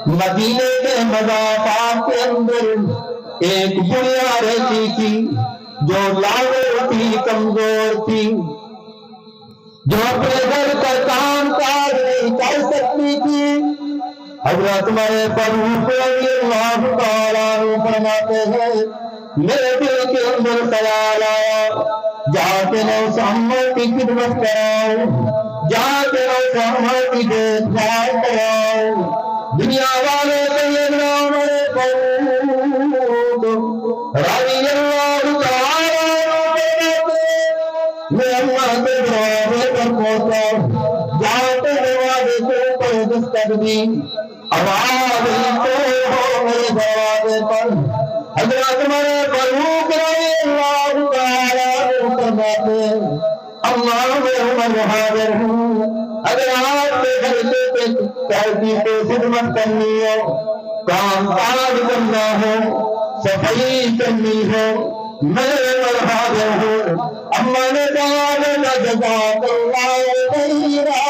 مدینے کے مضافات کے اندر ایک بڑھیا رہتی تھی جو لاغر تھی، کمزور تھی، جو اپنے گھر کا کام کاج نہیں کر سکتی تھی۔ حضرت میرے فاروق رضی اللہ تعالیٰ عنہ فرماتے ہیں میرے دل کے اندر خیال آیا جا کے میں اس امت کی خدمت کراؤں، جا کے میں اس امت کی دیکھ بھال کراؤں۔ دنیا والے سیدنا عمر فاروق رضی اللہ تعالیٰ عنہ میں اللہ کے دروازے پر پہنچا، جا کے دروازے کے اوپر دستک دی، آواز تو ہو میرے دروازے پر۔ حضرت میرے فاروق رضی اللہ تعالیٰ عنہ فرماتے ہیں اللہ میں عمر حاضر ہوں، اگر آپ کے گھر کے کہتی کو خدمت کرنی ہو، کام کاج کرنا ہو، صفائی کرنی ہو، میں عمر حاضر ہوں۔ اما نے کہا بیٹا جزاک اللہ خیرا،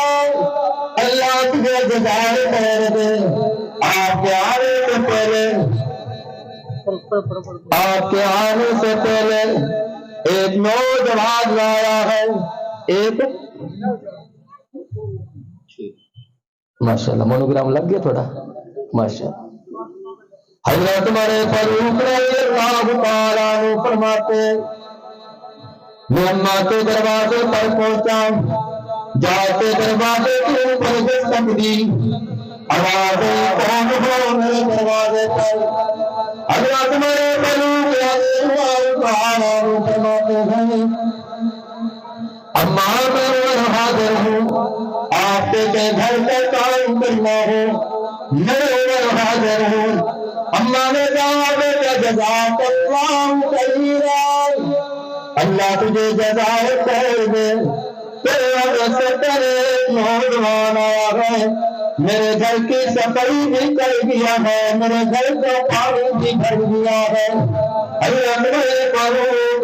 اللہ تجھے جزائے خیر دے۔ آپ کے آنے سے پہلے ایک نوجوان لایا ہے، ایک ماشاءاللہ مونوگرام لگ گیا تھوڑا ماشاءاللہ۔ حضرت میرے فاروق رضی اللہ تعالیٰ عنہ فرماتے میں اماں کے دروازے پر پہنچا، جا کے دروازے کے اوپر دستک دی، آوازیں کون ہو میرے دروازے پر۔ حضرت میرے فاروق رضی اللہ تعالیٰ عنہ فرماتے ہیں اماں میں عمر حاضر ہوں، آپ کے گھر کا کام کرنا ہو، میں عمر حاضر ہوں۔ اماں نے کہا بیٹا جزاک اللہ خیرا، اللہ تجھے جزائے خیر دے۔ تیرے سے پہلے نوجوان آیا ہے، میرے گھر کی صفائی بھی کر دیا ہے، میرے گھر کا پانی بھی بھر دیا ہے۔ حضرت میرے فاروق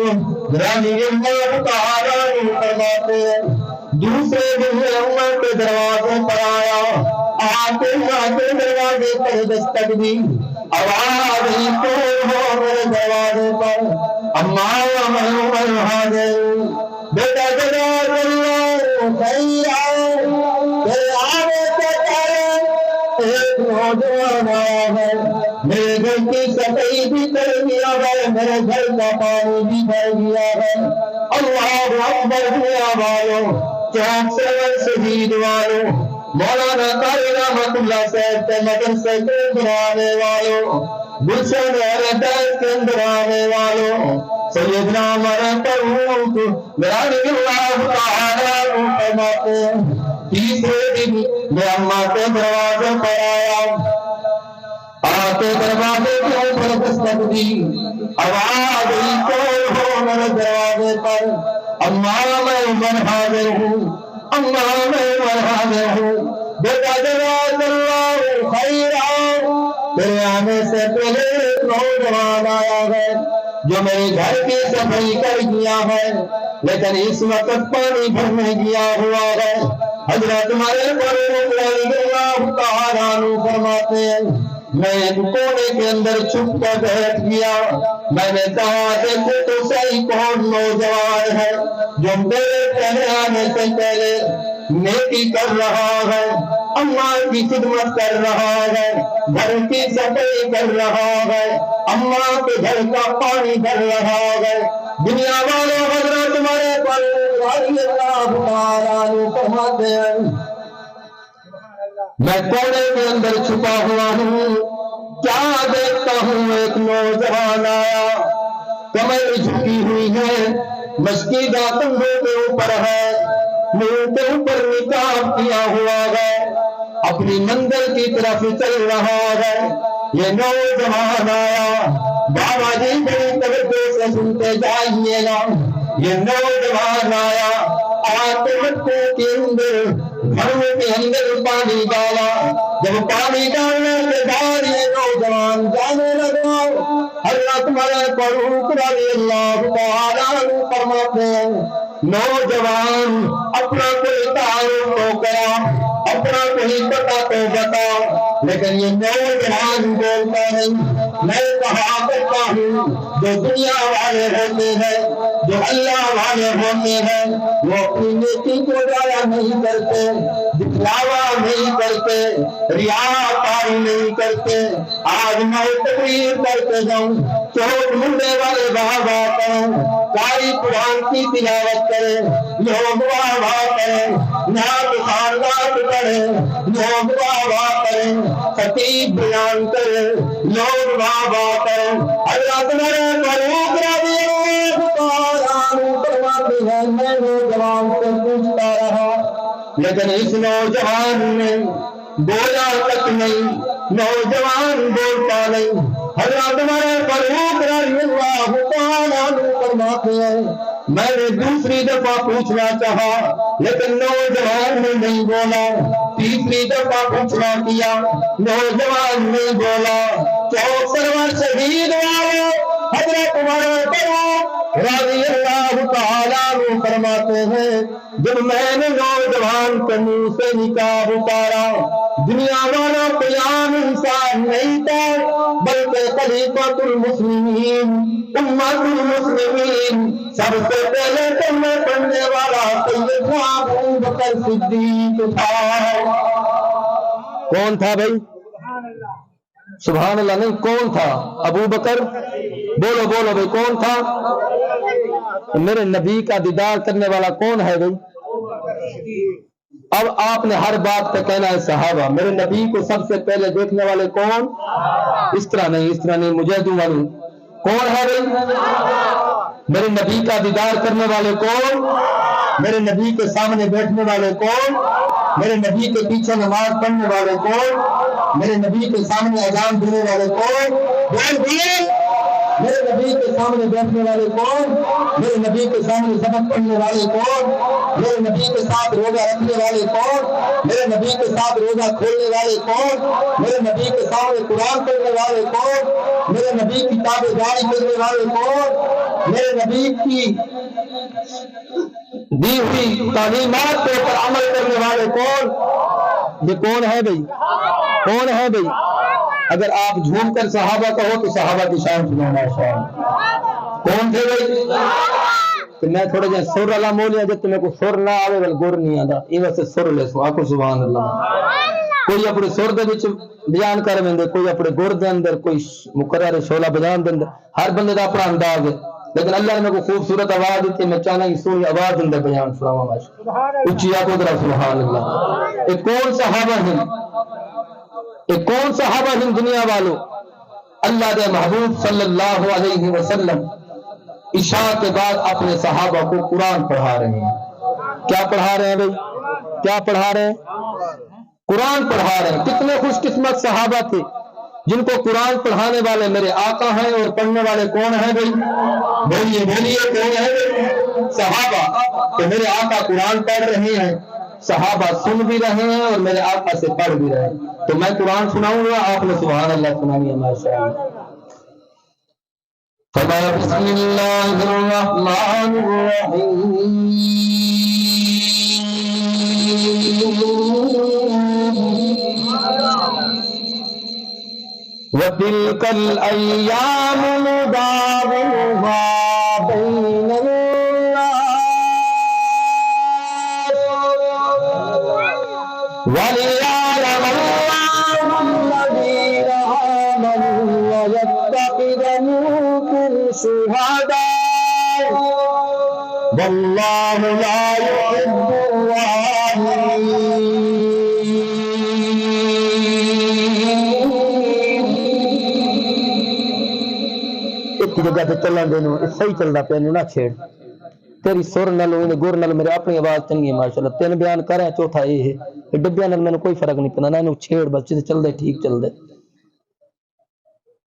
رضی اللہ تعالیٰ عنہ فرماتے ہیں دوسرے دن عمر کے دروازے پر آیا، آ کے دروازے پر دستک دی، آواز تو ہو میرے دروازے پر۔ اماں میں عمر حاضر، بیٹا جزاک اللہ خیرا، تیرے آنے سے پہلے ایک نوجوان آیا ہے، میرے گھر کی صفائی بھی کر دیا ہے، میرے گھر کا پانی بھی بھر دیا ہے۔ اللہ اکبر دنیا والوں، چوک سے شہید والوں، مولانا قاری رحمت اللہ صاحب کے مدرسے کے اندر آنے والوں، گلشن اہل کے اندر آنے والوں، سیدنا عمر فاروق رضی اللہ تعالیٰ عنہ فرماتے ہیں تیسرے دن میں اماں کے دروازے پر آیا، آ کے دروازے کے اوپر دستک دی، آواز کون ہو میرے دروازے پر۔ اماں میں عمر حاضر ہوں، اماں میں عمر حاضر ہوں، بیٹا جزاک اللہ خیرا، تیرے آنے سے پہلے ایک نوجوان آیا ہے جو میرے گھر کی صفائی کر دیا ہے، لیکن اس وقت پانی بھرنے گیا ہوا ہے۔ حضرت میرے فاروق رضی اللہ تعالیٰ عنہ فرماتے ہیں میں ایک کونے کے اندر چھپ کر بیٹھ گیا، میں نے کہا دیکھو تو صحیح کون نوجوان ہے جو میرے کہنے آنے سے پہلے نیکی کر رہا ہے، اماں کی خدمت کر رہا ہے، گھر کی صفائی کر رہا ہے، اماں کے گھر کا پانی بھر رہا ہے۔ دنیا والے حضرت میرے فاروق رضی اللہ تعالیٰ عنہ فرماتے ہیں میں کونے کے اندر چھپا ہوا ہوں، کیا دیکھتا ہوں ایک نوجوان آیا، کمر جھکی ہوئی ہے، مشکیدہ کندھوں کے اوپر ہے، منہ کے اوپر نقاب کیا ہوا ہے، اپنی منزل کی طرف چل رہا ہے۔ یہ نوجوان آیا، بابا جی بڑی توجہ سے سنتے جائیے گا، یہ نوجوان آیا، آ کے مٹکوں کے اندر گھروں کے اندر پانی ڈالا، جب پانی ڈالنے کے بعد یہ نوجوان جانے لگا، حضرت میرے فاروق رضی اللہ تعالیٰ عنہ فرماتے ہیں نوجوان اپنا کوئی تعارف تو کرا، اپنا کوئی پتا تو بتا. لیکن یہ نوجوان بولتا نہیں. میں کہا کرتا ہوں جو دنیا والے ہوتے ہیں, جو اللہ والے ہوتے ہیں, وہ اپنی نیکی کو ضائع نہیں کرتے, دکھلاوا نہیں کرتے, ریاکاری نہیں کرتے. آج میں تقریر کرتے جاؤں, چوٹ منڈے والے واہ واہ کریں, قاری قرآن کی تلاوت کریں, لوگ واہ واہ کریں, نعت خواندات کریں, لوگ واہ واہ کریں, خطیب بیان کریں, لوگ واہ واہ کریں. حضرت عمر فاروق رضی اللہ تعالیٰ عنہ فرماتے ہیں میں نوجوان سے پوچھتا رہا, لیکن اس نوجوان نے بولا تک نہیں, نوجوان بولتا نہیں. حضرت عمر فاروق رضی اللہ تعالیٰ عنہ فرماتے ہیں میں نے دوسری دفعہ پوچھنا چاہا لیکن نوجوان نے نہیں بولا. تیسری دفعہ پوچھنا کیا, نوجوان نہیں بولا. 64 شہید والے حضرت عمر فاروق رضی اللہ تعالیٰ عنہ فرماتے ہیں جب میں نے نوجوان کے منہ سے نکاح اتارا, دنیا والا کوئی عام انسان نہیں تھا بلکہ خلیفۃ المسلمین, امت المسلمین, سب سے پہلے کلمہ پڑھنے والا سیدنا ابو بکر صدیق تھا. کون تھا بھائی؟ سبحان اللہ نہیں, کون تھا؟ ابو بکر. بولو بولو بھائی کون تھا؟ میرے نبی کا دیدار کرنے والا کون ہے بھائی؟ اب آپ نے ہر بات پہ کہنا ہے صحابہ. میرے نبی کو سب سے پہلے دیکھنے والے کون؟ اس طرح نہیں, مجھے دوں والوں کون ہے بھائی؟ میرے نبی کا دیدار کرنے والے کون؟ میرے نبی کے سامنے بیٹھنے والے کون؟ میرے نبی کے پیچھے نماز پڑھنے والے کون؟ میرے نبی کے سامنے اذان دینے والے کون؟ میرے نبی کے سامنے بیٹھنے والے کون؟ میرے نبی کے سامنے سبق پڑھنے والے کون؟ میرے نبی کے ساتھ روزہ رکھنے والے کون؟ میرے نبی کے ساتھ روزہ کھولنے والے کون؟ میرے نبی کے سامنے قرآن پڑھنے والے کون؟ میرے نبی کی تابع داری کرنے والے کون؟ میرے نبی کی دی ہوئی تعلیمات کے اوپر عمل کرنے والے کون؟ یہ کون ہے بھائی؟ کون ہے بھائی؟ اگر آپ جھوم کر صحابہ کہو تو صحابہ کی شان سنانا شان کون تھے بھائی؟ کہ میں تھوڑا جہاں سر اللہ مولیا جب تمہیں کو سر نہ آوے بل گر نہیں آدھا یہ ویسے سر لے سو آکو سبحان اللہ. کوئی اپنے سر دے وچ بیان کر ویندے, کوئی اپنے گر دے اندر, کوئی مقرر شعلہ بجان دے اندر, ہر بندے دا اپنا انداز ہے. لیکن اللہ نے میں کو خوبصورت آواز دیتی, میں چاہنا ہی سونی آواز اندر بیان سناواں ماشاءاللہ. اچھی آکو ذرا سبحان اللہ. یہ کون صحابہ ہیں؟ یہ کون صحابہ ہیں دنیا والوں؟ اللہ دے محبوب صلی اللہ علیہ وسلم عشاء کے بعد اپنے صحابہ کو قرآن پڑھا رہے ہیں. کیا پڑھا رہے ہیں بھائی؟ کیا پڑھا رہے ہیں؟ قرآن پڑھا رہے ہیں. کتنے خوش قسمت صحابہ تھے جن کو قرآن پڑھانے والے میرے آقا ہیں, اور پڑھنے والے کون ہیں بھائی؟ بولیے بولیے کون ہے؟ صحابہ. کہ میرے آقا قرآن پڑھ رہے ہیں, صحابہ سن بھی رہے ہیں اور میرے آقا سے پڑھ بھی رہے ہیں. تو میں قرآن سناؤں گا, آپ نے سبحان اللہ سنانی ہے ماشاءاللہ. بسم اللہ الرحمن الرحیم. وَتِلْكَ الْأَيَّامُ نُدَاوِلُهَا بَيْنَ النَّاسِ وَلِيَعْلَمَ اللَّهُ الَّذِينَ آمَنُوا وَيَتَّخِذَ مِنكُمْ شُهَدَاءَ وَاللَّهُ لَا يُحِبُّ الظَّالِمِينَ. جگہ تے چلن دے نو صحیح چلدا پیا نو نہ چھیڑ. تیری سر نال گر نال میرے اپنی آواز چنگی ہے ماشاءاللہ. تین بیان کر رہا, چوتھا یہ ہے کہ ڈبیاں نال مینوں کوئی فرق نہیں پیندا, نہ اینو چھیڑ, بس جے چل دے ٹھیک چل دے.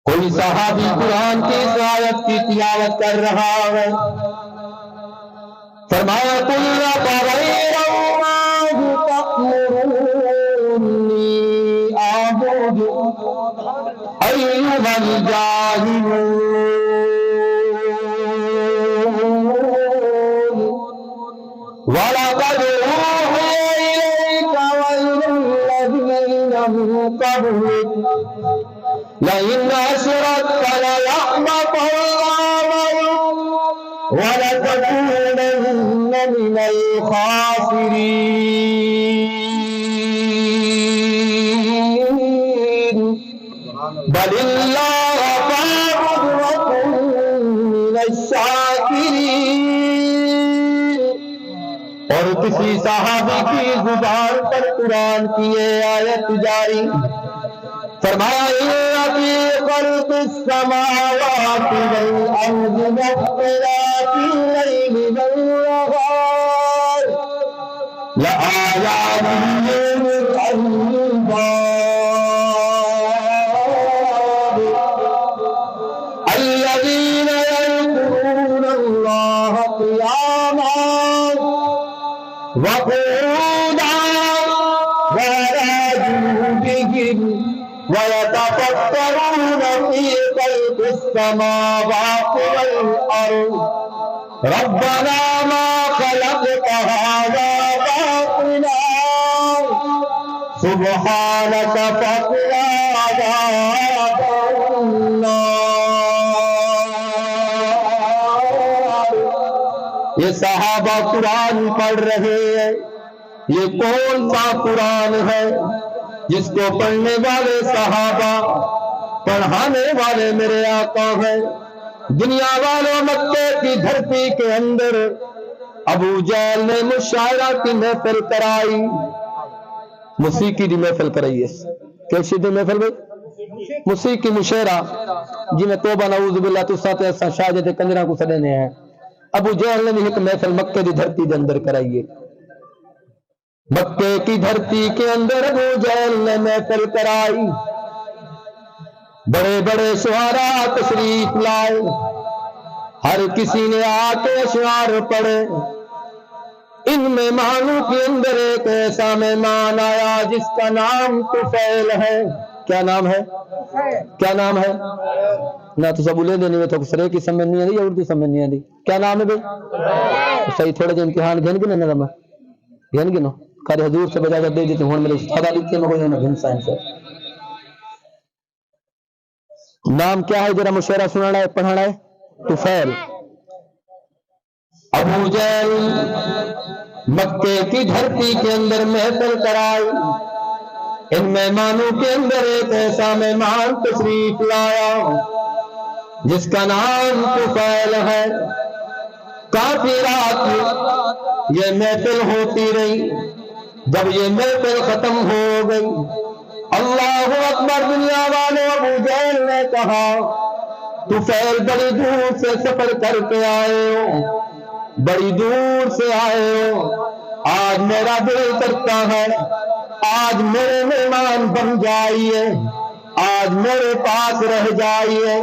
کوئی صحابی قرآن کی اس آیت کی تلاوت کر رہا ہے, فرمایا قل غیر اللہ تأمرونی اعبد ایھا الجاہلون. وَلَقَدْ أُوحِيَ إِلَيْكَ وَإِلَى أهلك لئن أشركت ليحبطن عملك ولتكونن من الخاسرين بل الله فاعبد وكن من الشاكرين. اور کسی صحابی کی زبان پر قرآن کی یہ آیت جاری فرمایا فی خلق السماوات والارض واختلاف اللیل والنہار لآیات لأولي الألباب الذین یذکرون اللہ قیاما وقعودا وعلى جنوبهم ويتفكرون في خلق السماوات والأرض ربنا ما خلقت هذا باطلا سبحانك فقنا عذاب النار. یہ صحابہ قرآن پڑھ رہے ہیں. یہ کون سا قرآن ہے جس کو پڑھنے والے صحابہ پڑھانے والے میرے آقا ہیں؟ دنیا والوں مکے کی دھرتی کے اندر ابو جہل نے مشاعرہ کی محفل کرائی. موسیقی دی محفل کرائی ہے. کیسی دی محفل بھائی؟ موسیقی مشاعرہ جی میں توبہ نعوذ باللہ تو ساتھ ایسا شاہجت کنجرہ کو سڑنے ہیں. ابو جہل نے ایک محفل مکے دی دھرتی دے اندر کرائی ہے. مکے کی دھرتی کے اندر ابو جہل نے محفل کرائی. بڑے بڑے شعراء تشریف لائے. ہر کسی نے آ کے اشعار پڑھے. ان مہمانوں کے اندر ایک ایسا مہمان آیا جس کا نام طفیل ہے. کیا نام ہے؟ کیا نام ہے؟ نہ تو سب لے دینے میں تو سرے کی سمجھ نہیں آتی یا اردو سمجھ نہیں آتی. کیا نام ہے بھائی؟ صحیح تھوڑے جو امتحان گھن گنا نظام گھن گنو کاری حضور سے بجا کر دے دیتے ہوں میرے استاد لکھتے میں کوئی نہ گھن سائنس ہے. نام کیا ہے ذرا مشاعرہ سنانا ہے پڑھانا ہے؟ طفیل. ابو جہل مکے کی دھرتی کے اندر محفل کرائی. ان مہمانوں کے اندر ایک ایسا مہمان تشریف لایا جس کا نام طفیل ہے. کافی رات یہ محفل ہوتی رہی. جب یہ محفل ختم ہو گئی اللہ اکبر دنیا والے ابو جہل نے کہا طفیل بڑی دور سے سفر کر کے آئے ہو, بڑی دور سے آئے ہو. آج میرا دل کرتا ہے آج میرے مہمان بن جائیے, آج میرے پاس رہ جائیے,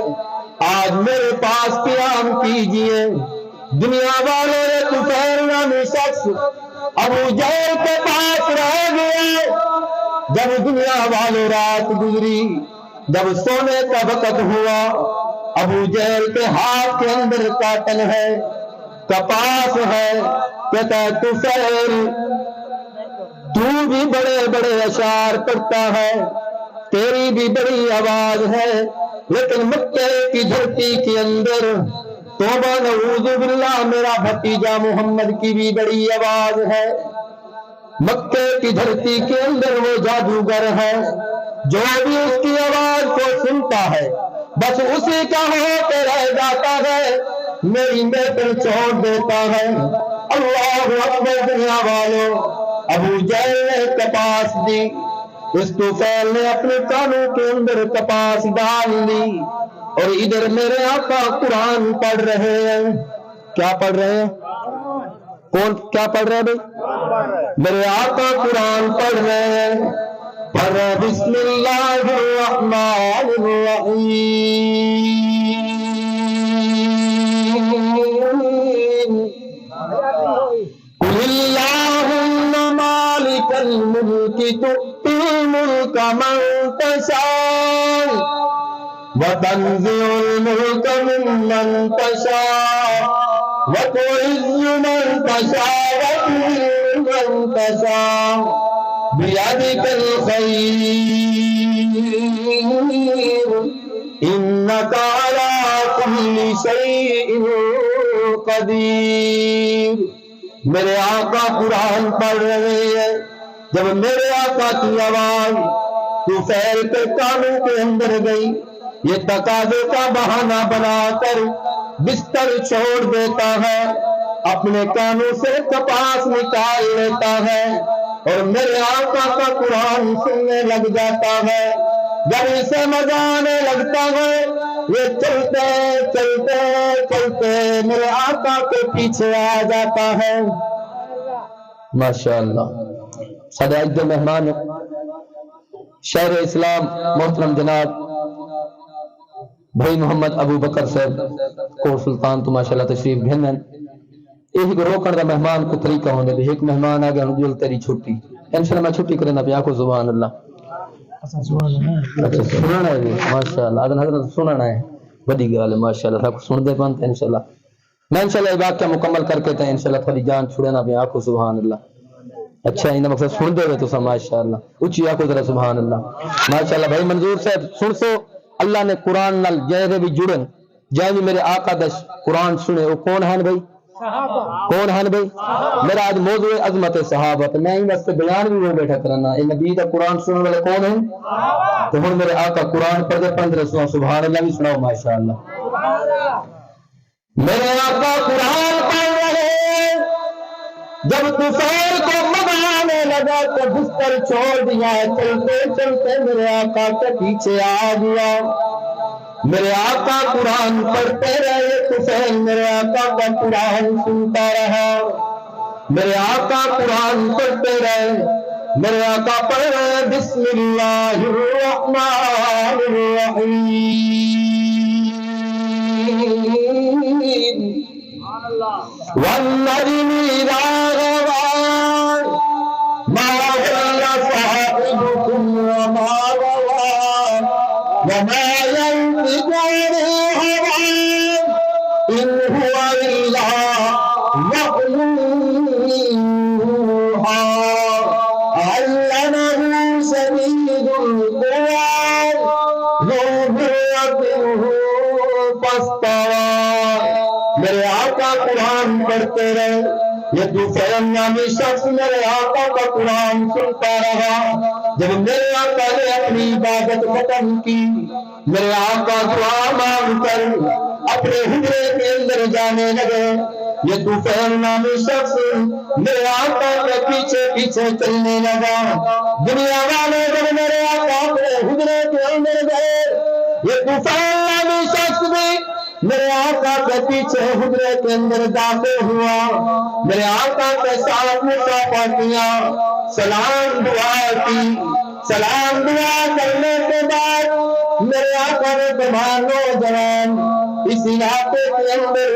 آج میرے پاس قیام کیجئے. دنیا والوں نے طفیل نامی شخص ابو جہل کے پاس رہ گئے. جب دنیا والوں رات گزری, جب سونے کا وقت ہوا, ابو جہل کے ہاتھ کے اندر کاٹن ہے, کپاس ہے. کہتا ہے طفیل تو بھی بڑے بڑے اشعار پڑھتا ہے, تیری بھی بڑی آواز ہے, لیکن مکے کی دھرتی کے اندر توبہ نعوذ باللہ میرا بھتیجا محمد کی بھی بڑی آواز ہے. مکے کی دھرتی کے اندر وہ جادوگر ہے جو بھی اس کی آواز کو سنتا ہے بس اسی کا ہو کے رہ جاتا ہے, میری محفل چھوڑ دیتا ہے. اللہ اکبر دنیا والوں ابو جہل نے کپاس دی. اس طفیل نے اپنے کانوں کے اندر کپاس ڈال لی اور ادھر میرے آقا قرآن پڑھ رہے ہیں. کیا پڑھ رہے ہیں؟ کون کیا پڑھ رہے ہیں بھائی؟ میرے آقا قرآن پڑھ رہے ہیں. پڑھ رہے بسم اللہ الرحمن الرحیم قل اللہم مالک الملک تؤتی الملک من تشاء وتنزع الملك ممن تشاء وتعز من تشاء وتذل من تشاء بيدك الخير النذیر. میرے آقا قرآن پڑھ رہے ہیں. جب میرے آقا کی آواز طفیل کے کانوں کے اندر گئی، یہ تقاضے کا بہانہ بنا کر بستر چھوڑ دیتا ہے، اپنے کانوں سے کپاس نکال لیتا ہے اور میرے آقا کا قرآن سننے لگ جاتا ہے. جب اسے مزہ آنے لگتا ہے، یہ چلتے چلتے چلتے میرے آقا کے پیچھے آ جاتا ہے. ماشاءاللہ. سادہ عزت مہمان شہر اسلام محترم جناب بھائی محمد ابو بکر صاحب کو سلطان تو ماشاءاللہ تشریف گھنن. ایک روکن دا مہمان کو طریقہ ہونے دے. ایک مہمان آ گیا جو تیری چھٹی انشاءاللہ میں چھٹی کرنا پیا کو. سبحان اللہ. اچھا سننا ہے ماشاءاللہ. اذن حضرت سننا ہے بڑی گل ہے ماشاءاللہ. سب سن دے پن انشاءاللہ. میں انشاءاللہ یہ واقعہ مکمل کر کے تے انشاءاللہ تھوڑی جان چھڑنا پیا کو. سبحان اللہ. اچھا ان مقصد سن دے تو سب ماشاءاللہ. اونچی آکو ذرا سبحان اللہ. ماشاءاللہ بھائی منظور صاحب سن سو. اللہ نے قرآن نال جے بھی جڑن جے بھی میرے آقا دا قرآن سنے وہ کون ہیں بھائی؟ کون ہیں بھائی؟ میرا آج موضوع عظمت صحابہ. میں ہی واسطے بیان بھی وہ بیٹھا کرنا. اے نبی دا قرآن سننے والے کون ہیں؟ تو ہن میرے آقا قرآن پڑھ دے 15 سو سبحان اللہ بھی سناؤ ماشاءاللہ. میرے آقا قرآن پڑھ رہے ہیں. جب طفیل کو مزہ آنے لگا تو بستر چھوڑ دیا. چلتے چلتے میرے آقا کے پیچھے آ گیا. میرے آقا قرآن پڑھتے رہے. طفیل میرے آقا کا قرآن سنتا رہا. میرے آقا قرآن پڑھتے رہے. میرے آقا پڑھ رہے بسم اللہ الرحمن الرحیم والنجم اذا غوى ما ضل صاحبكم وما غوى وما ينطق عن الهوى إن هو إلا وحي يوحى علمه شديد القوى ذو مرة فاستوى. میرے آقا قرآن پڑھتے رہے. یہ طفیل نامی شخص میرے آقا کا قرآن سنتا رہا. جب میرے آقا نے اپنی عبادت ختم کی، میرے آقا دعا مانگ کر اپنے حجرے کے اندر جانے لگے. یہ طفیل نامی شخص میرے آقا کے پیچھے پیچھے چلنے لگا. دنیا والے جب میرے آقا اپنے حجرے کے اندر گئے، یہ طفیل نامی شخص بھی میرے آقا کے پیچھے حجرے کے اندر داخل ہوا. میرے آقا کے ساتھ مصافحہ کیا، سلام دعا کی. سلام دعا کرنے کے بعد میرے آقا نے تمام نوجوان اس علاقے کے اندر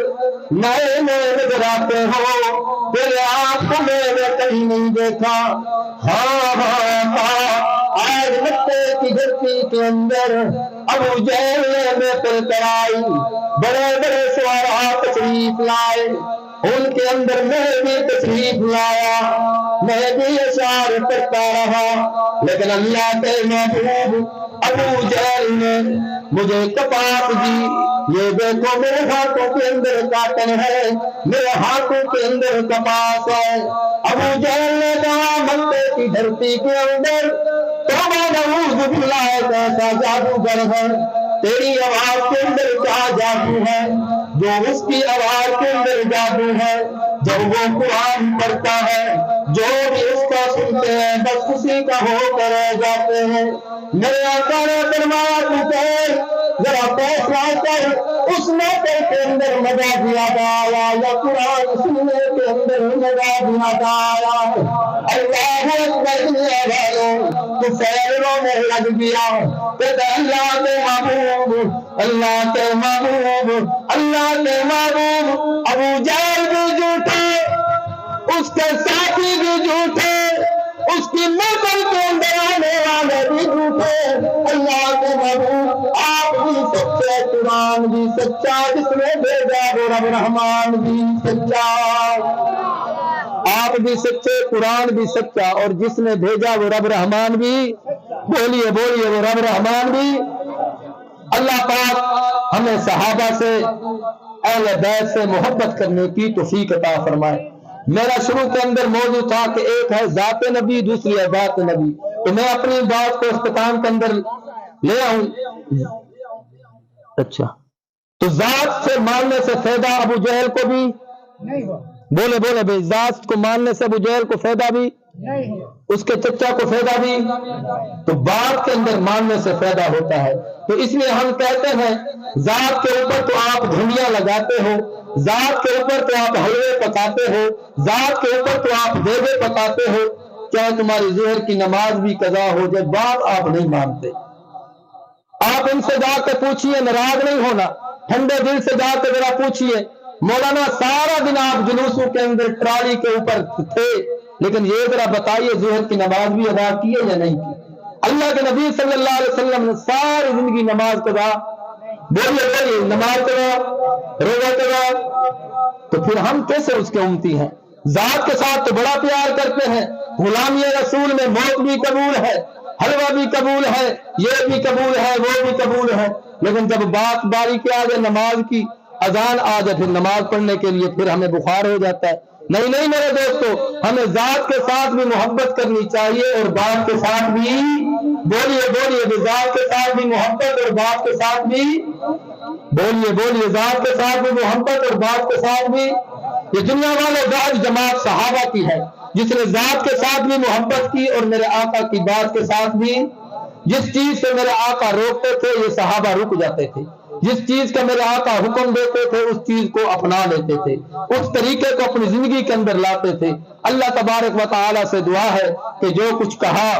نئے نئے نظر آتے ہو، تیرے آنکھوں میں کہیں نہیں دیکھا. ہاں آج مکے کی دھرتی کے اندر ابو جہل نے محفل کرائی. بڑے بڑے سوارا تشریف لائے. ان کے اندر میں بھی تشریف لایا. میں بھی اشعار کرتا رہا، لیکن اللہ کے محبوب ابو جہل نے مجھے کپاس دی. یہ دیکھو میرے ہاتھوں کے اندر کاٹن ہے، میرے ہاتھوں کے اندر کپاس ہے. ابو جہل نے کہا مکے کی دھرتی کے اندر توبہ نعوذ باللہ کیسا جادوگر ہے. تیری آواز کے اندر کیا جادو ہے جو اس کی آواز کے اندر جادو ہے؟ جب وہ قرآن پڑھتا ہے جو بھی اس کا سنتے ہیں بس اسی کا ہو کر رہ جاتے ہیں. میرے آقا نے فرمایا طفیل ذرا فیصلہ کر، اس موقع کے اندر مزہ زیادہ آیا یا قرآن سننے کے اندر مزہ زیادہ آیا؟ اللہ اکبر طفیل رونے لگ گیا. کہتا اللہ کے محبوب، اللہ کے محبوب، اللہ کے محبوب. ابو جہل بھی جھوٹے، اس کے ساتھی بھی جھوٹے، اس کی نسل کے اندر آنے والے بھی جھوٹے. اللہ کے محبوب آپ بھی سچے، قرآن بھی سچا، جس نے بھیجا وہ رب رحمان بھی سچا. آپ بھی سچے، قرآن بھی سچا، اور جس نے بھیجا وہ رب رحمان بھی. بولیے بولیے وہ رب رحمان بھی. اللہ پاک ہمیں صحابہ سے اہل بیت سے محبت کرنے کی توفیق عطا فرمائے۔ میرا شروع کے اندر موضوع تھا کہ ایک ہے ذات نبی، دوسری ہے ذات نبی، تو میں اپنی بات کو اختتام کے اندر لے آؤں۔ اچھا، تو ذات سے ماننے سے فائدہ ابو جہل کو بھی بولے بھائی، ذات کو ماننے سے ابو جہل کو فائدہ بھی، اس کے چچا کو فائدہ بھی، تو بات کے اندر ماننے سے فائدہ ہوتا ہے۔ تو اس لیے ہم کہتے ہیں ذات کے اوپر تو آپ دھنیا لگاتے ہو، ذات کے اوپر تو آپ حلوے پکاتے ہو، ذات کے اوپر تو آپ دیوے پکاتے ہو، چاہے تمہاری ظہر کی نماز بھی قضا ہو جائے، بات آپ نہیں مانتے۔ آپ ان سے جا کے پوچھئے، ناراض نہیں ہونا، ٹھنڈے دل سے جا کے ذرا پوچھئے، مولانا سارا دن آپ جلوسوں کے اندر ٹرالی کے اوپر تھے، لیکن یہ ذرا بتائیے ظہر کی نماز بھی ادا کی ہے یا نہیں کی؟ اللہ کے نبی صلی اللہ علیہ وسلم نے ساری زندگی نماز قضا، بولیے نماز قضا، روزہ قضا، تو پھر ہم کیسے اس کے امتی ہیں؟ ذات کے ساتھ تو بڑا پیار کرتے ہیں، غلامی رسول میں موت بھی قبول ہے، حلوہ بھی قبول ہے، یہ بھی قبول ہے، وہ بھی قبول ہے، لیکن جب بات باری کے آگے نماز کی اذان آ جائے، پھر نماز پڑھنے کے لیے پھر ہمیں بخار ہو جاتا ہے۔ نہیں میرے دوستو، ہمیں ذات کے ساتھ بھی محبت کرنی چاہیے اور بات کے ساتھ بھی، بولیے ذات کے ساتھ بھی محبت اور بات کے ساتھ بھی، بولیے ذات کے ساتھ بھی محبت اور بات کے ساتھ بھی۔ یہ دنیا والے بعض جماعت صحابہ کی ہے، جس نے ذات کے ساتھ بھی محبت کی اور میرے آقا کی بات کے ساتھ بھی۔ جس چیز سے میرے آقا روکتے تھے یہ صحابہ رک جاتے تھے، جس چیز کا میرے آقا حکم دیتے تھے اس چیز کو اپنا لیتے تھے، اس طریقے کو اپنی زندگی کے اندر لاتے تھے۔ اللہ تبارک و تعالی سے دعا ہے کہ جو کچھ کہا،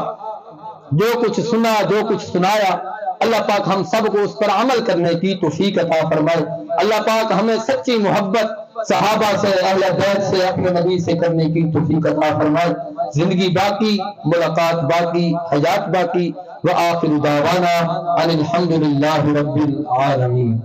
جو کچھ سنا، جو کچھ سنایا، اللہ پاک ہم سب کو اس پر عمل کرنے کی توفیق عطا فرمائے۔ اللہ پاک ہمیں سچی محبت صحابہ سے، اہل بیت سے، اپنے نبی سے کرنے کی توفیق عطا فرمائے۔ زندگی باقی، ملاقات باقی، حیات باقی۔ وآخر دعوانا ان الحمد للہ رب العالمین۔